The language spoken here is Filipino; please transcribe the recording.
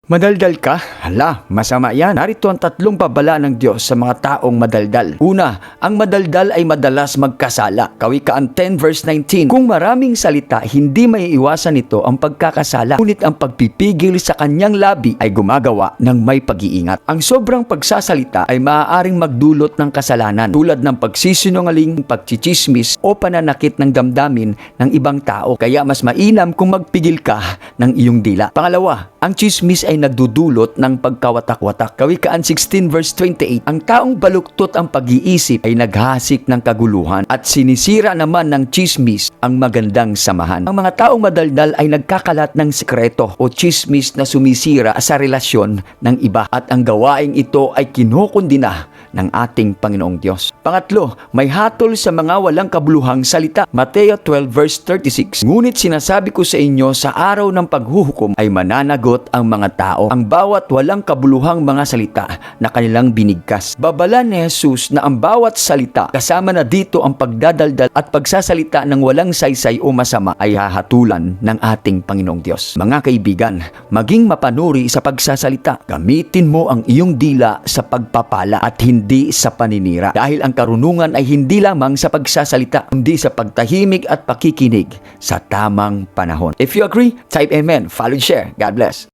Madaldal ka? Hala, masama yan. Narito ang tatlong babala ng Diyos sa mga taong madaldal. Una, ang madaldal ay madalas magkasala. Kawikaan 10 verse 19. Kung maraming salita, hindi may iwasan nito ang pagkakasala. Ngunit ang pagpipigil sa kanyang labi ay gumagawa ng may pag-iingat. Ang sobrang pagsasalita ay maaaring magdulot ng kasalanan tulad ng pagsisinungaling, pagchichismis o pananakit ng damdamin ng ibang tao. Kaya mas mainam kung magpigil ka ng iyong dila. Pangalawa, ang chismis ay nagdudulot ng pagkawatak-watak. Kawikaan 16 verse 28. Ang taong baluktot ang pag-iisip ay naghahasik ng kaguluhan at sinisira naman ng chismis ang magandang samahan. Ang mga taong madaldal ay nagkakalat ng sikreto o chismis na sumisira sa relasyon ng iba at ang gawaing ito ay kinukundina ng ating Panginoong Diyos. Pangatlo, may hatol sa mga walang kabuluhang salita. Mateo 12 verse 36. Ngunit sinasabi ko sa inyo, sa araw ng paghuhukom ay mananagot ang mga tao ang bawat walang kabuluhang mga salita na kanilang binigkas. Babala ni Jesus na ang bawat salita, kasama na dito ang pagdadaldal at pagsasalita ng walang saysay o masama, ay hahatulan ng ating Panginoong Diyos. Mga kaibigan, maging mapanuri sa pagsasalita. Gamitin mo ang iyong dila sa pagpapala at hindi sa paninira. Dahil ang karunungan ay hindi lamang sa pagsasalita, kundi sa pagtahimik at pakikinig sa tamang panahon. If you agree, type amen. Follow and share. God bless.